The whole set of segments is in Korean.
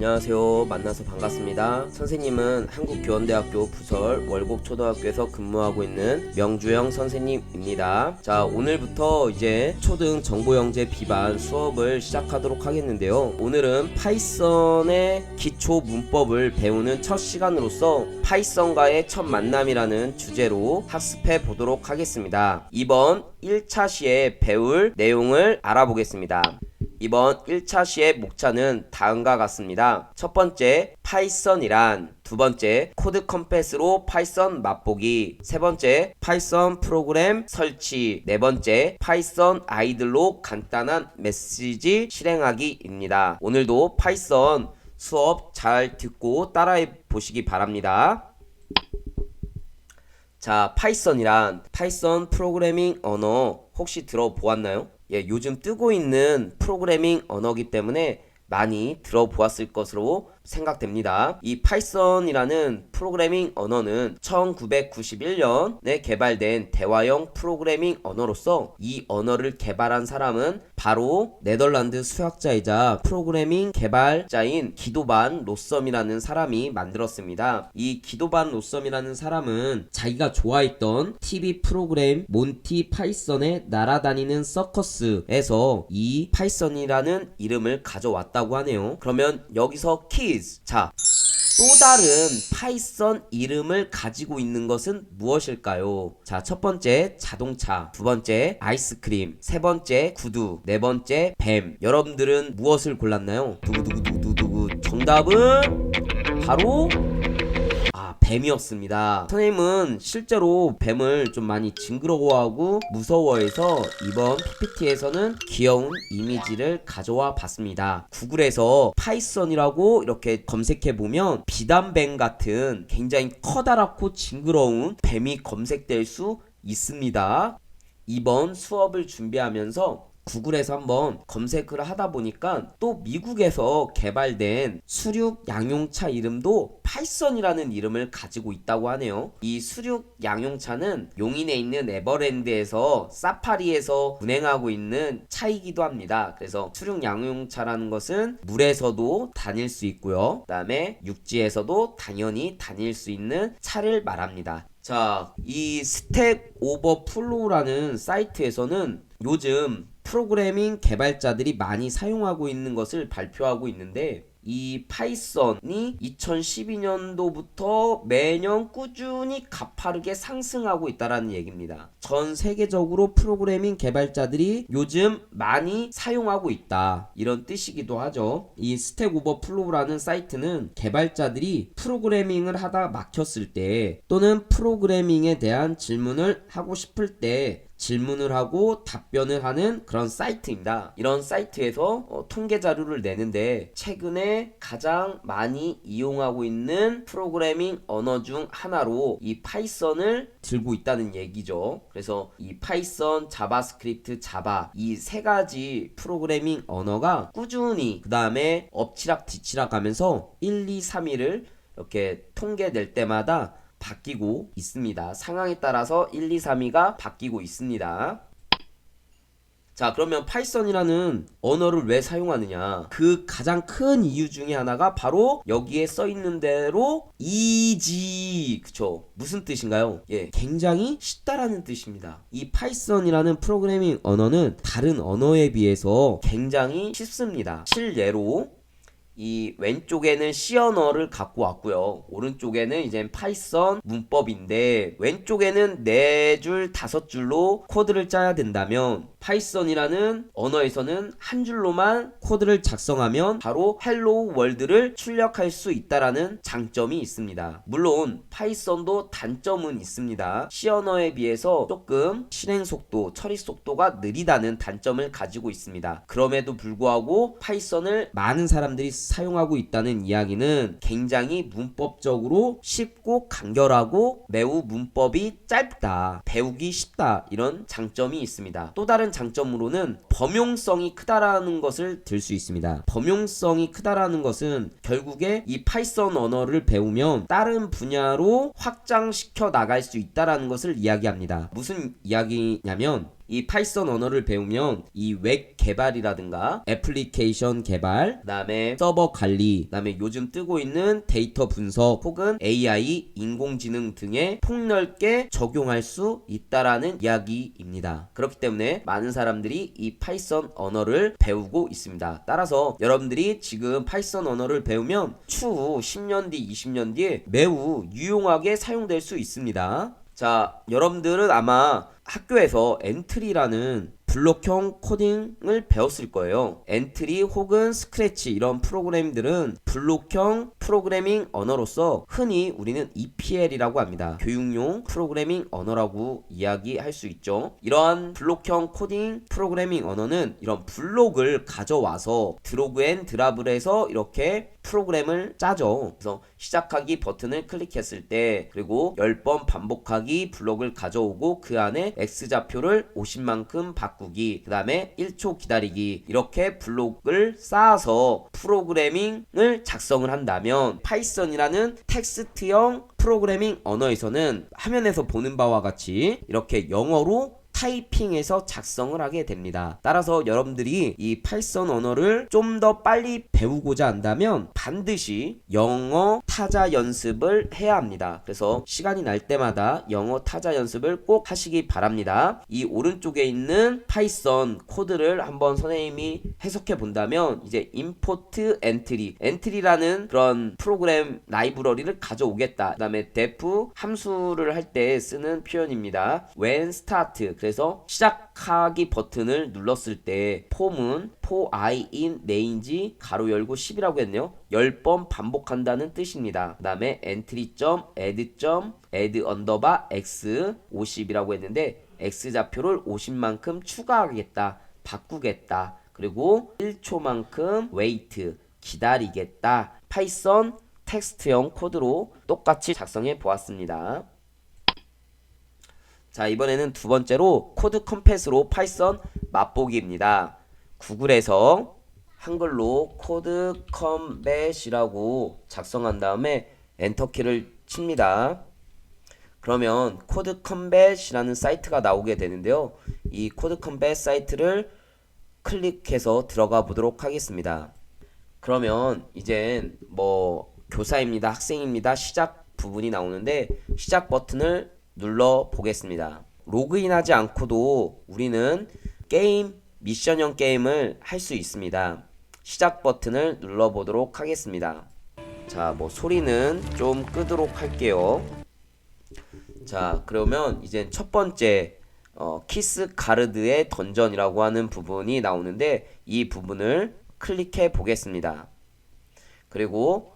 안녕하세요. 만나서 반갑습니다. 선생님은 한국교원대학교 부설 월곡초등학교에서 근무하고 있는 명주영 선생님입니다. 자, 오늘부터 이제 초등 정보영재 비반 수업을 시작하도록 하겠는데요. 오늘은 파이썬의 기초 문법을 배우는 첫 시간으로서 파이썬과의 첫 만남이라는 주제로 학습해 보도록 하겠습니다. 이번 1차 시에 배울 내용을 알아보겠습니다. 이번 1차 시의 목차는 다음과 같습니다. 첫 번째, 파이썬이란, 두 번째, 코드 컴패스로 파이썬 맛보기, 세 번째, 파이썬 프로그램 설치, 네 번째, 파이썬 아이들로 간단한 메시지 실행하기입니다. 오늘도 파이썬 수업 잘 듣고 따라해 보시기 바랍니다. 자, 파이썬이란 파이썬 프로그래밍 언어 혹시 들어보았나요? 요즘 뜨고 있는 프로그래밍 언어이기 때문에 많이 들어보았을 것으로 생각됩니다. 이 파이썬이라는 프로그래밍 언어는 1991년에 개발된 대화형 프로그래밍 언어로서 이 언어를 개발한 사람은 바로 네덜란드 수학자이자 프로그래밍 개발자인 기도반 로썸이라는 사람이 만들었습니다. 이 기도반 로썸이라는 사람은 자기가 좋아했던 TV 프로그램 몬티 파이썬의 날아다니는 서커스에서 이 파이썬이라는 이름을 가져왔다고 하네요. 그러면 여기서 키즈, 자, 또 다른 파이썬 이름을 가지고 있는 것은 무엇일까요? 자, 첫 번째 자동차, 두 번째 아이스크림, 세 번째 구두, 네 번째 뱀. 여러분들은 무엇을 골랐나요? 두구두구두구두구. 정답은 바로 뱀이었습니다. 선생님은 실제로 뱀을 좀 많이 징그러워하고 무서워해서 이번 PPT에서는 귀여운 이미지를 가져와 봤습니다. 구글에서 파이썬이라고 이렇게 검색해보면 비단뱀 같은 굉장히 커다랗고 징그러운 뱀이 검색될 수 있습니다. 이번 수업을 준비하면서 구글에서 한번 검색을 하다 보니까 또 미국에서 개발된 수륙 양용차 이름도 파이썬이라는 이름을 가지고 있다고 하네요. 이 수륙 양용차는 용인에 있는 에버랜드에서 사파리에서 운행하고 있는 차이기도 합니다. 그래서 수륙 양용차라는 것은 물에서도 다닐 수 있고요. 그 다음에 육지에서도 당연히 다닐 수 있는 차를 말합니다. 자, 이 스택 오버플로우라는 사이트에서는 요즘 프로그래밍 개발자들이 많이 사용하고 있는 것을 발표하고 있는데, 이 파이썬이 2012년도부터 매년 꾸준히 가파르게 상승하고 있다는 얘기입니다. 전 세계적으로 프로그래밍 개발자들이 요즘 많이 사용하고 있다, 이런 뜻이기도 하죠. 이 스택 오버플로우라는 사이트는 개발자들이 프로그래밍을 하다 막혔을 때 또는 프로그래밍에 대한 질문을 하고 싶을 때 질문을 하고 답변을 하는 그런 사이트입니다. 이런 사이트에서 통계 자료를 내는데 최근에 가장 많이 이용하고 있는 프로그래밍 언어 중 하나로 이 파이썬을 들고 있다는 얘기죠. 그래서 이 파이썬, 자바스크립트, 자바, 이 세 가지 프로그래밍 언어가 꾸준히 그 다음에 엎치락 뒤치락 하면서 1, 2, 3위를 이렇게 통계 낼 때마다 바뀌고 있습니다. 상황에 따라서 1, 2, 3위가 바뀌고 있습니다. 자, 그러면 파이썬이라는 언어를 왜 사용하느냐? 그 가장 큰 이유 중에 하나가 바로 여기에 써 있는 대로 easy, 그쵸? 무슨 뜻인가요? 굉장히 쉽다라는 뜻입니다. 이 파이썬이라는 프로그래밍 언어는 다른 언어에 비해서 굉장히 쉽습니다. 실례로 이 왼쪽에는 C 언어를 갖고 왔고요. 오른쪽에는 이제 파이썬 문법인데, 왼쪽에는 4줄, 5줄로 코드를 짜야 된다면 파이썬이라는 언어에서는 한 줄로만 코드를 작성하면 바로 헬로우 월드를 출력할 수 있다라는 장점이 있습니다. 물론 파이썬도 단점은 있습니다. C 언어에 비해서 조금 실행 속도, 처리 속도가 느리다는 단점을 가지고 있습니다. 그럼에도 불구하고 파이썬을 많은 사람들이 사용하고 있다는 이야기는 굉장히 문법적으로 쉽고 간결하고 매우 문법이 짧다, 배우기 쉽다, 이런 장점이 있습니다. 또 다른 장점으로는 범용성이 크다라는 것을 들 수 있습니다. 범용성이 크다라는 것은 결국에 이 파이썬 언어를 배우면 다른 분야로 확장시켜 나갈 수 있다라는 것을 이야기합니다. 무슨 이야기냐면 이 파이썬 언어를 배우면 이 웹 개발이라든가 애플리케이션 개발, 그다음에 서버 관리, 그다음에 요즘 뜨고 있는 데이터 분석 혹은 AI, 인공지능 등에 폭넓게 적용할 수 있다라는 이야기입니다. 그렇기 때문에 많은 사람들이 이 파이썬 언어를 배우고 있습니다. 따라서 여러분들이 지금 파이썬 언어를 배우면 추후 10년 뒤, 20년 뒤에 매우 유용하게 사용될 수 있습니다. 자, 여러분들은 아마 학교에서 엔트리라는 블록형 코딩을 배웠을 거예요. 엔트리 혹은 스크래치 이런 프로그램들은 블록형 프로그래밍 언어로서 흔히 우리는 EPL이라고 합니다. 교육용 프로그래밍 언어라고 이야기할 수 있죠. 이러한 블록형 코딩 프로그래밍 언어는 이런 블록을 가져와서 드래그 앤 드랍을 해서 이렇게 프로그램을 짜죠. 그래서 시작하기 버튼을 클릭했을 때 그리고 10번 반복하기 블록을 가져오고 그 안에 X좌표를 50만큼 바꾸기 그 다음에 1초 기다리기 이렇게 블록을 쌓아서 프로그래밍을 작성을 한다면 파이썬이라는 텍스트형 프로그래밍 언어에서는 화면에서 보는 바와 같이 이렇게 영어로 타이핑해서 작성을 하게 됩니다. 따라서 여러분들이 이 파이썬 언어를 좀 더 빨리 배우고자 한다면 반드시 영어 타자 연습을 해야 합니다. 그래서 시간이 날 때마다 영어 타자 연습을 꼭 하시기 바랍니다. 이 오른쪽에 있는 파이썬 코드를 한번 선생님이 해석해 본다면 이제 import entry라는 그런 프로그램 라이브러리를 가져오겠다. 그 다음에 def 함수를 할 때 쓰는 표현입니다. when start 그래서 시작하기 버튼을 눌렀을 때 폼은 for i in range 가로 열고 10이라고 했네요. 10번 반복한다는 뜻입니다. 그 다음에 entry.add 언더바 x 50이라고 했는데 x좌표를 50만큼 추가하겠다. 바꾸겠다. 그리고 1초만큼 wait 기다리겠다. 파이썬 텍스트형 코드로 똑같이 작성해 보았습니다. 자, 이번에는 두 번째로 코드 컴팻으로 파이썬 맛보기입니다. 구글에서 한글로 코드 컴팻이라고 작성한 다음에 엔터키를 칩니다. 그러면 코드 컴팻이라는 사이트가 나오게 되는데요. 이 코드 컴팻 사이트를 클릭해서 들어가 보도록 하겠습니다. 그러면 이젠 뭐 교사입니다, 학생입니다, 시작 부분이 나오는데 시작 버튼을 눌러 보겠습니다. 로그인하지 않고도 우리는 게임, 미션형 게임을 할 수 있습니다. 시작 버튼을 눌러 보도록 하겠습니다. 자, 뭐 소리는 좀 끄도록 할게요. 자, 그러면 이제 첫 번째 키스 가르드의 던전이라고 하는 부분이 나오는데 이 부분을 클릭해 보겠습니다. 그리고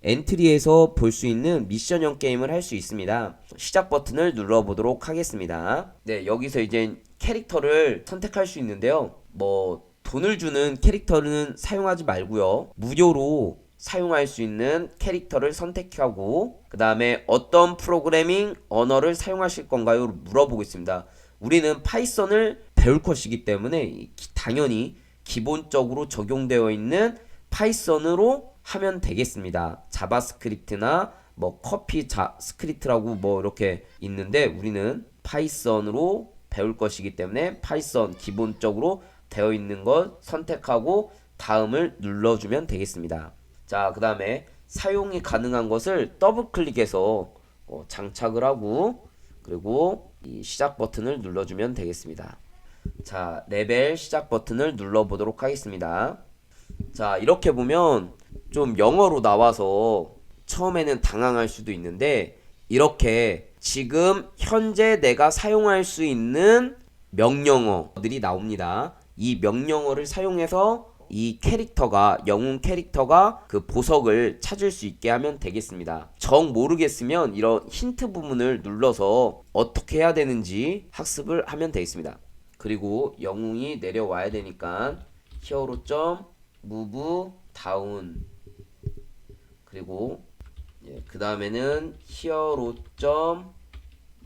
엔트리에서 볼 수 있는 미션형 게임을 할 수 있습니다. 시작 버튼을 눌러 보도록 하겠습니다. 네, 여기서 이제 캐릭터를 선택할 수 있는데요. 뭐 돈을 주는 캐릭터는 사용하지 말고요. 무료로 사용할 수 있는 캐릭터를 선택하고 그 다음에 어떤 프로그래밍 언어를 사용하실 건가요? 물어보겠습니다. 우리는 파이썬을 배울 것이기 때문에 당연히 기본적으로 적용되어 있는 파이썬으로 하면 되겠습니다. 자바스크립트나 뭐 커피 스크립트라고 뭐 이렇게 있는데 우리는 파이썬으로 배울 것이기 때문에 파이썬 기본적으로 되어 있는 것 선택하고 다음을 눌러주면 되겠습니다. 자, 그 다음에 사용이 가능한 것을 더블 클릭해서 장착을 하고 그리고 이 시작 버튼을 눌러주면 되겠습니다. 자, 레벨 시작 버튼을 눌러보도록 하겠습니다. 자, 이렇게 보면 좀 영어로 나와서 처음에는 당황할 수도 있는데 이렇게 지금 현재 내가 사용할 수 있는 명령어들이 나옵니다. 이 명령어를 사용해서 이 캐릭터가 영웅 캐릭터가 그 보석을 찾을 수 있게 하면 되겠습니다. 정 모르겠으면 이런 힌트 부분을 눌러서 어떻게 해야 되는지 학습을 하면 되겠습니다. 그리고 영웅이 내려와야 되니까 히어로 move down 그리고 그 다음에는 히어로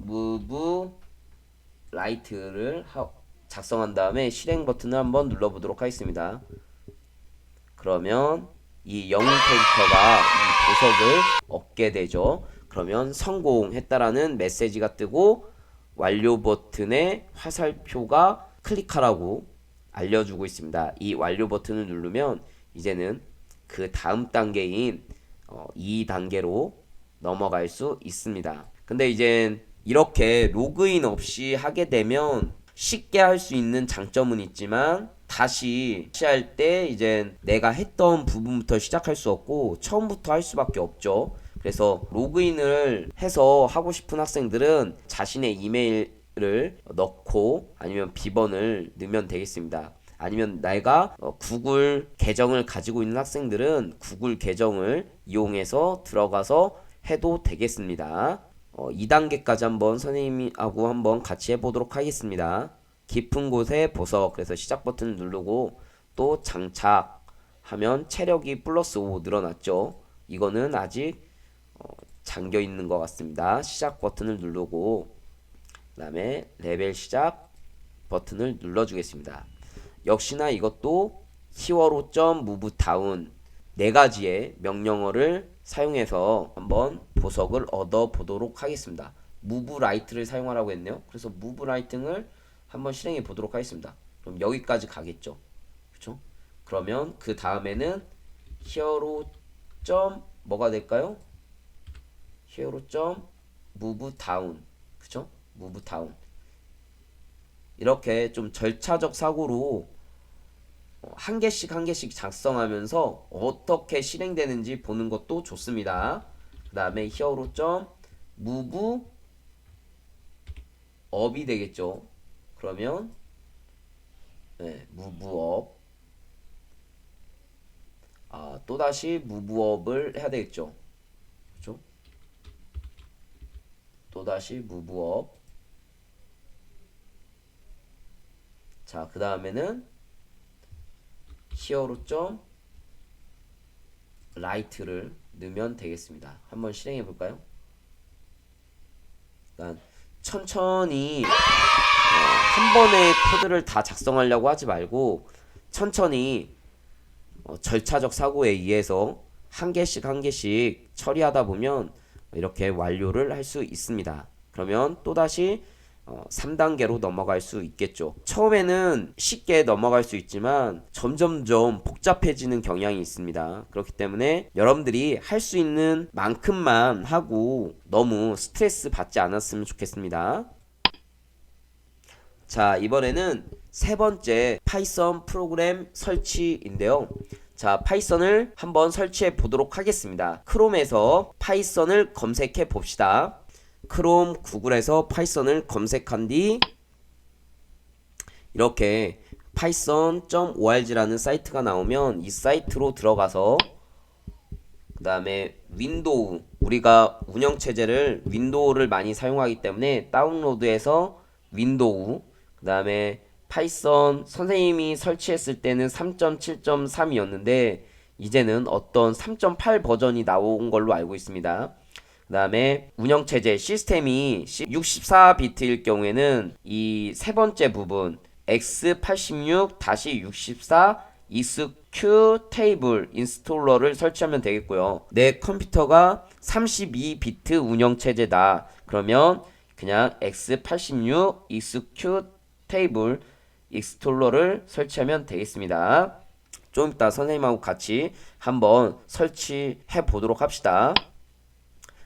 move right를 작성한 다음에 실행 버튼을 한번 눌러보도록 하겠습니다. 그러면 이 영웅 캐릭터가 이 보석을 얻게 되죠. 그러면 성공했다라는 메시지가 뜨고 완료 버튼에 화살표가 클릭하라고 알려주고 있습니다. 이 완료 버튼을 누르면 이제는 그 다음 단계인 2단계로 넘어갈 수 있습니다. 근데 이젠 이렇게 로그인 없이 하게 되면 쉽게 할 수 있는 장점은 있지만 다시 할 때 이제 내가 했던 부분부터 시작할 수 없고 처음부터 할 수밖에 없죠. 그래서 로그인을 해서 하고 싶은 학생들은 자신의 이메일을 넣고 아니면 비번을 넣으면 되겠습니다. 아니면 내가 구글 계정을 가지고 있는 학생들은 구글 계정을 이용해서 들어가서 해도 되겠습니다. 2단계까지 한번 선생님하고 한번 같이 해보도록 하겠습니다. 깊은 곳에 보석, 그래서 시작 버튼을 누르고 또 장착하면 체력이 플러스 5 늘어났죠. 이거는 아직 잠겨 있는 것 같습니다. 시작 버튼을 누르고 그 다음에 레벨 시작 버튼을 눌러주겠습니다. 역시나 이것도 히어로.move down 네 가지의 명령어를 사용해서 한번 보석을 얻어 보도록 하겠습니다. move right를 사용하라고 했네요. 그래서 move right을 한번 실행해 보도록 하겠습니다. 그럼 여기까지 가겠죠. 그렇죠? 그러면 그 다음에는 히어로. 뭐가 될까요? 히어로.move down. 그쵸? move down. 이렇게 좀 절차적 사고로 한 개씩 작성하면서 어떻게 실행되는지 보는 것도 좋습니다. 그 다음에 히어로.move up이 되겠죠. 그러면 move up 또다시 move up을 해야 되겠죠. 그렇죠? 또다시 move up. 자, 그 다음에는 히어로.right를 넣으면 되겠습니다. 한번 실행해 볼까요? 일단 천천히 한 번에 코드를 다 작성하려고 하지 말고 천천히 절차적 사고에 의해서 한 개씩 처리하다 보면 이렇게 완료를 할 수 있습니다. 그러면 또다시 3단계로 넘어갈 수 있겠죠. 처음에는 쉽게 넘어갈 수 있지만 점점점 복잡해지는 경향이 있습니다. 그렇기 때문에 여러분들이 할 수 있는 만큼만 하고 너무 스트레스 받지 않았으면 좋겠습니다. 자, 이번에는 세 번째 파이썬 프로그램 설치인데요. 자, 파이썬을 한번 설치해 보도록 하겠습니다. 크롬에서 파이썬을 검색해 봅시다. 크롬, 구글에서 파이썬을 검색한 뒤 이렇게 python.org라는 사이트가 나오면 이 사이트로 들어가서 그 다음에 윈도우, 우리가 운영체제를 윈도우를 많이 사용하기 때문에 다운로드해서 윈도우, 그 다음에 파이썬 선생님이 설치했을 때는 3.7.3이었는데 이제는 어떤 3.8 버전이 나온 걸로 알고 있습니다. 그 다음에 운영체제 시스템이 64비트일 경우에는 이 세 번째 부분 x86-64 ESQ 테이블 인스톨러를 설치하면 되겠고요. 내 컴퓨터가 32비트 운영체제다. 그러면 그냥 x86 ESQ 테이블 인스톨러를 설치하면 되겠습니다. 좀 이따 선생님하고 같이 한번 설치해 보도록 합시다.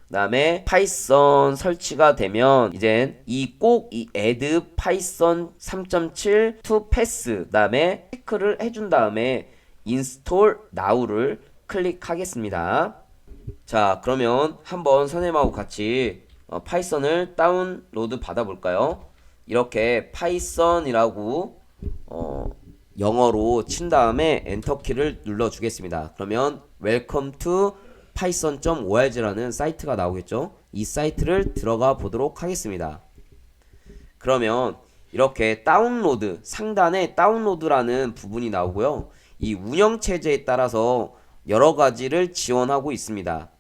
그 다음에 파이썬 설치가 되면 이젠 꼭 이 add python 3.7 to pass 그 다음에 체크를 해준 다음에 install now를 클릭하겠습니다. 자, 그러면 한번 선생님하고 같이 파이썬을 다운로드 받아볼까요? 이렇게 파이썬이라고 영어로 친 다음에 엔터키를 눌러주겠습니다. 그러면 welcome to python.org라는 사이트가 나오겠죠. 이 사이트를 들어가 보도록 하겠습니다. 그러면 이렇게 다운로드, 상단에 다운로드라는 부분이 나오고요. 이 운영체제에 따라서 여러가지를 지원하고 있습니다.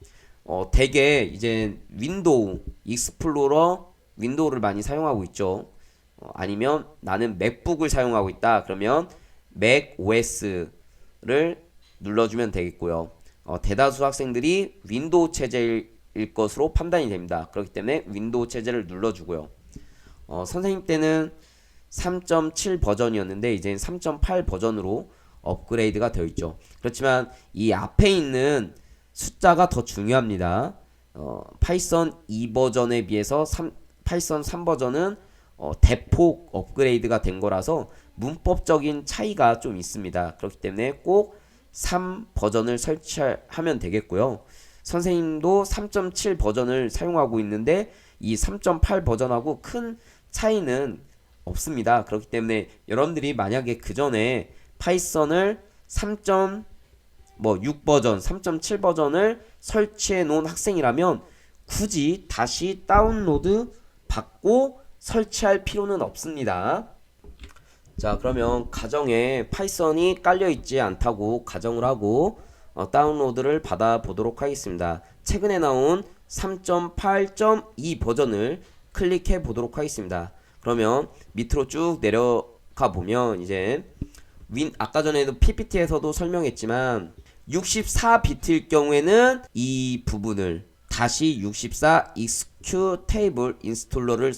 대개 이제 윈도우, 익스플로러, 윈도우를 많이 사용하고 있죠. 아니면 나는 맥북을 사용하고 있다. 그러면 맥 OS를 눌러주면 되겠고요. 대다수 학생들이 윈도우 체제일 것으로 판단이 됩니다. 그렇기 때문에 윈도우 체제를 눌러주고요. 선생님 때는 3.7 버전이었는데 이제는 3.8 버전으로 업그레이드가 되어 있죠. 그렇지만 이 앞에 있는 숫자가 더 중요합니다. 파이썬 2 버전에 비해서 파이썬 3 버전은 대폭 업그레이드가 된 거라서 문법적인 차이가 좀 있습니다. 그렇기 때문에 꼭 3 버전을 설치하면 되겠고요. 선생님도 3.7 버전을 사용하고 있는데 이 3.8 버전하고 큰 차이는 없습니다. 그렇기 때문에 여러분들이 만약에 그 전에 파이썬을 3.6 버전, 3.7 버전을 설치해 놓은 학생이라면 굳이 다시 다운로드 받고 설치할 필요는 없습니다. 자, 그러면 가정에 파이썬이 깔려 있지 않다고 가정을 하고 다운로드를 받아 보도록 하겠습니다. 최근에 나온 3.8.2 버전을 클릭해 보도록 하겠습니다. 그러면 밑으로 쭉 내려가 보면 이제 아까 전에도 PPT에서도 설명했지만 64비트일 경우에는 이 부분을 다시 64 execute table installer를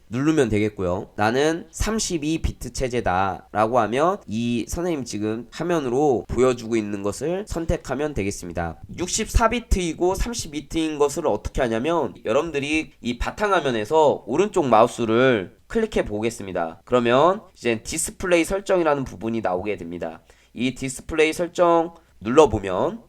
누르면 되겠고요. 나는 32비트 체제다 라고 하면 이 선생님 지금 화면으로 보여주고 있는 것을 선택하면 되겠습니다. 64비트이고 30비트인 것을 어떻게 하냐면 여러분들이 이 바탕화면에서 오른쪽 마우스를 클릭해 보겠습니다. 그러면 이제 디스플레이 설정이라는 부분이 나오게 됩니다. 이 디스플레이 설정 눌러보면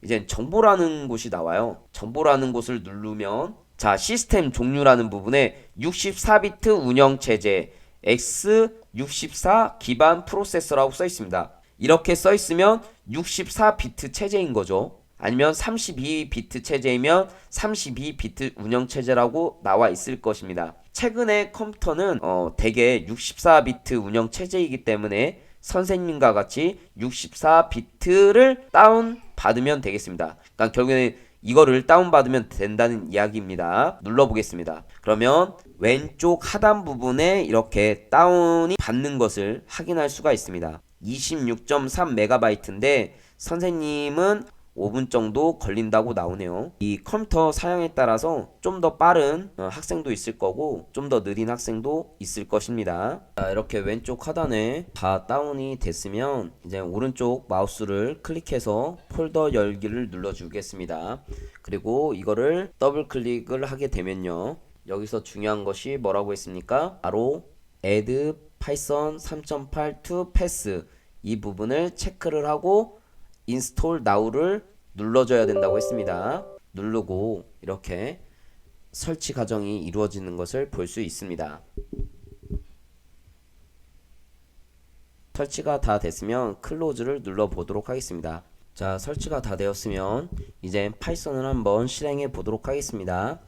이제 정보라는 곳이 나와요. 정보라는 곳을 누르면 자, 시스템 종류라는 부분에 64비트 운영체제 X64 기반 프로세서라고 써 있습니다. 이렇게 써 있으면 64비트 체제인 거죠. 아니면 32비트 체제이면 32비트 운영체제라고 나와 있을 것입니다. 최근에 컴퓨터는 대개 64비트 운영체제이기 때문에 선생님과 같이 64비트를 다운 받으면 되겠습니다. 그러니까 결국에는 이거를 다운받으면 된다는 이야기입니다. 눌러보겠습니다. 그러면 왼쪽 하단 부분에 이렇게 다운이 받는 것을 확인할 수가 있습니다. 26.3MB인데 선생님은 5분 정도 걸린다고 나오네요. 이 컴퓨터 사양에 따라서 좀 더 빠른 학생도 있을 거고 좀 더 느린 학생도 있을 것입니다. 자, 이렇게 왼쪽 하단에 다 다운이 됐으면 이제 오른쪽 마우스를 클릭해서 폴더 열기를 눌러 주겠습니다. 그리고 이거를 더블 클릭을 하게 되면요, 여기서 중요한 것이 뭐라고 했습니까? 바로 add python 3.8 to pass 이 부분을 체크를 하고 install now를 눌러줘야 된다고 했습니다. 누르고 이렇게 설치 과정이 이루어지는 것을 볼 수 있습니다. 설치가 다 됐으면 클로즈를 눌러 보도록 하겠습니다. 자, 설치가 다 되었으면 이제 파이썬을 한번 실행해 보도록 하겠습니다.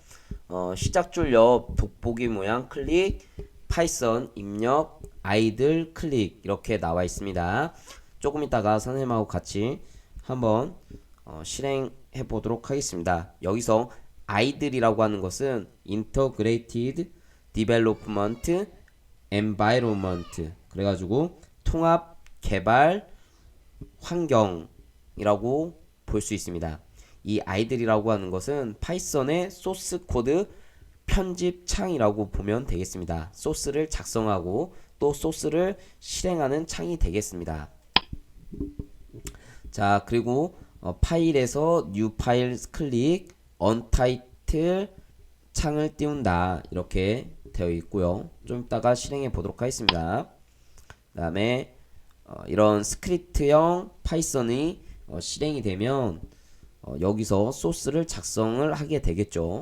시작줄 옆 돋보기 모양 클릭, 파이썬 입력, 아이들 클릭 이렇게 나와 있습니다. 조금 있다가 선생님하고 같이 한번 실행해 보도록 하겠습니다. 여기서 아이들이라고 하는 것은 Integrated Development Environment 그래가지고 통합 개발 환경이라고 볼 수 있습니다. 이 아이들이라고 하는 것은 파이썬의 소스 코드 편집 창이라고 보면 되겠습니다. 소스를 작성하고 또 소스를 실행하는 창이 되겠습니다. 자, 그리고 파일에서 뉴 파일 클릭, 언타이틀 창을 띄운다 이렇게 되어 있고요. 좀 이따가 실행해 보도록 하겠습니다. 그 다음에 이런 스크립트형 파이썬이 실행이 되면 여기서 소스를 작성을 하게 되겠죠.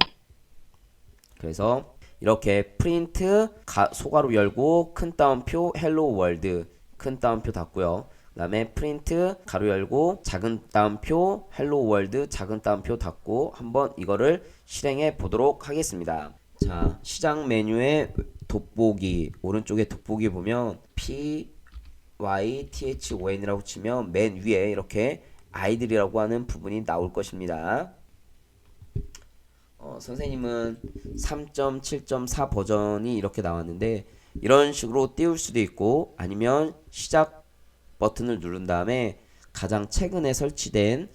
그래서 이렇게 프린트 소괄호 열고 큰 따옴표 헬로 월드 큰 따옴표 닫고요. 그 다음에 프린트 가로 열고 작은 따옴표 헬로 월드 작은 따옴표 닫고 한번 이거를 실행해 보도록 하겠습니다. 자, 시작 메뉴에 돋보기 오른쪽에 돋보기 보면 python이라고 치면 맨 위에 이렇게 아이들이라고 하는 부분이 나올 것입니다. 선생님은 3.7.4 버전이 이렇게 나왔는데 이런 식으로 띄울 수도 있고 아니면 시작 버튼을 누른 다음에 가장 최근에 설치된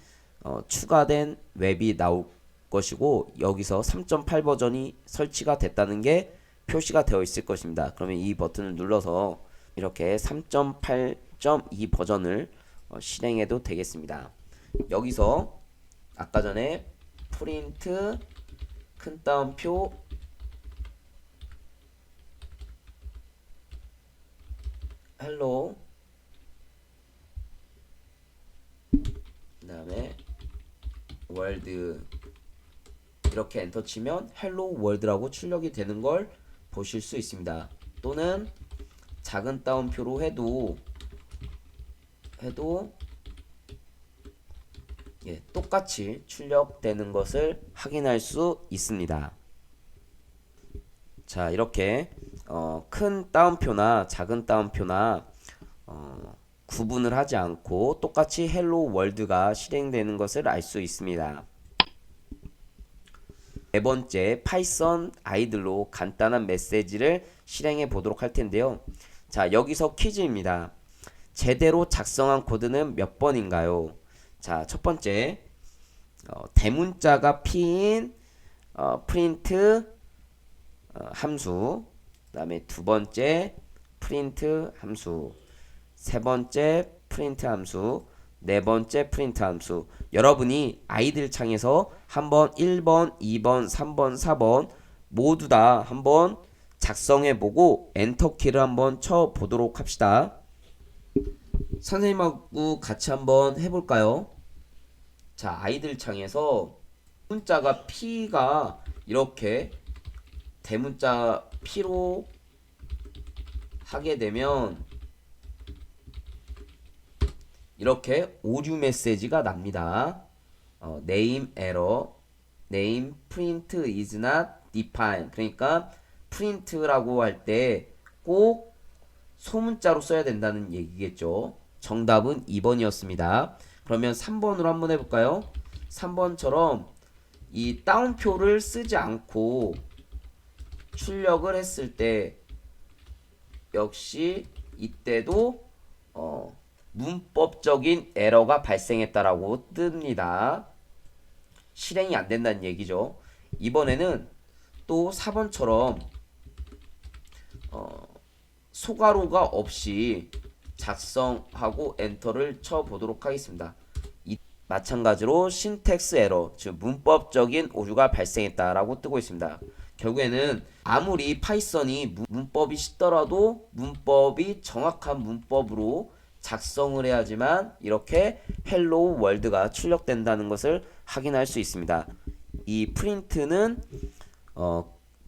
추가된 웹이 나올 것이고 여기서 3.8 버전이 설치가 됐다는 게 표시가 되어 있을 것입니다. 그러면 이 버튼을 눌러서 이렇게 3.8.2 버전을 실행해도 되겠습니다. 여기서 아까 전에 프린트 큰 따옴표 헬로 그 다음에 월드 이렇게 엔터 치면 헬로 월드라고 출력이 되는 걸 보실 수 있습니다. 또는 작은 따옴표로 해도 똑같이 출력되는 것을 확인할 수 있습니다. 자, 이렇게 큰 따옴표나 작은 따옴표나 구분을 하지 않고 똑같이 헬로 월드가 실행되는 것을 알 수 있습니다. 네 번째, 파이썬 아이들로 간단한 메시지를 실행해 보도록 할 텐데요. 자, 여기서 퀴즈입니다. 제대로 작성한 코드는 몇 번인가요? 자, 첫 번째, 대문자가 P인 프린트 함수, 그 다음에 두 번째 프린트 함수, 세 번째 프린트 함수, 네 번째 프린트 함수. 여러분이 아이들 창에서 한번 1번, 2번, 3번, 4번 모두 다 한번 작성해 보고 엔터키를 한번 쳐 보도록 합시다. 선생님하고 같이 한번 해볼까요? 자, 아이들 창에서 문자가 P가 이렇게 대문자 P로 하게 되면 이렇게 오류 메시지가 납니다. name error, name print is not defined. 그러니까 print라고 할 때 꼭 소문자로 써야 된다는 얘기겠죠. 정답은 2번이었습니다. 그러면 3번으로 한번 해볼까요? 3번처럼 이 따옴표를 쓰지 않고 출력을 했을 때 역시 이때도 문법적인 에러가 발생했다라고 뜹니다. 실행이 안 된다는 얘기죠. 이번에는 또 4번처럼 소가로가 없이 작성하고 엔터를 쳐 보도록 하겠습니다. 마찬가지로 신텍스 에러, 즉 문법적인 오류가 발생했다라고 뜨고 있습니다. 결국에는 아무리 파이썬이 문법이 쉽더라도 문법이 정확한 문법으로 작성을 해야지만 이렇게 헬로 월드가 출력된다는 것을 확인할 수 있습니다. 이 프린트는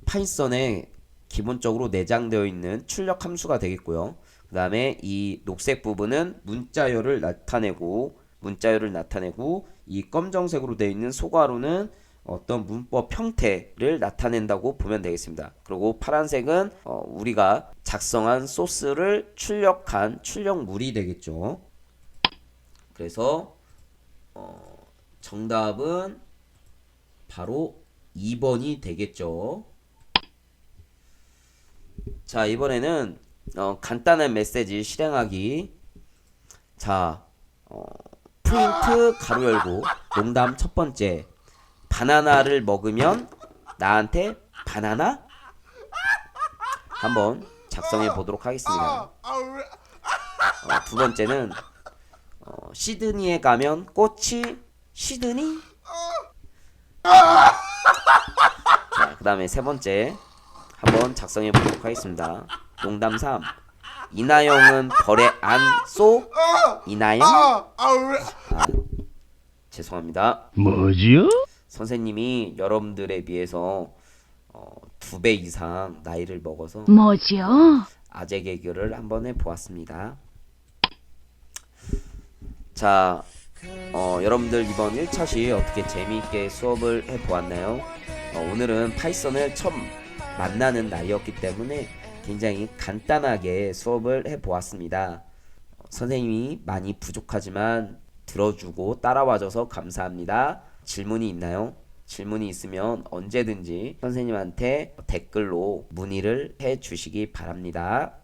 파이썬에 기본적으로 내장되어 있는 출력 함수가 되겠고요. 그 다음에 이 녹색 부분은 문자열을 나타내고 이 검정색으로 되어 있는 소괄호는 어떤 문법 형태를 나타낸다고 보면 되겠습니다. 그리고 파란색은 우리가 작성한 소스를 출력한 출력물이 되겠죠. 그래서 정답은 바로 2번이 되겠죠. 자, 이번에는 간단한 메시지 실행하기. 자, 프린트 가로 열고 농담 첫 번째, 바나나를 먹으면 나한테 바나나? 한번 작성해 보도록 하겠습니다. 두 번째는 시드니에 가면 꽃이 시드니? 자, 그 다음에 세 번째 한번 작성해 보도록 하겠습니다. 농담 3, 이나영은 벌에 안 쏘? 이나영? 죄송합니다. 뭐지요? 선생님이 여러분들에 비해서 2배 이상 나이를 먹어서 뭐지요? 아재 개그를 한번 해보았습니다. 자, 여러분들 이번 1차시 어떻게 재미있게 수업을 해보았나요? 오늘은 파이썬을 처음 만나는 날이었기 때문에 굉장히 간단하게 수업을 해보았습니다. 선생님이 많이 부족하지만 들어주고 따라와줘서 감사합니다. 질문이 있나요? 질문이 있으면 언제든지 선생님한테 댓글로 문의를 해 주시기 바랍니다.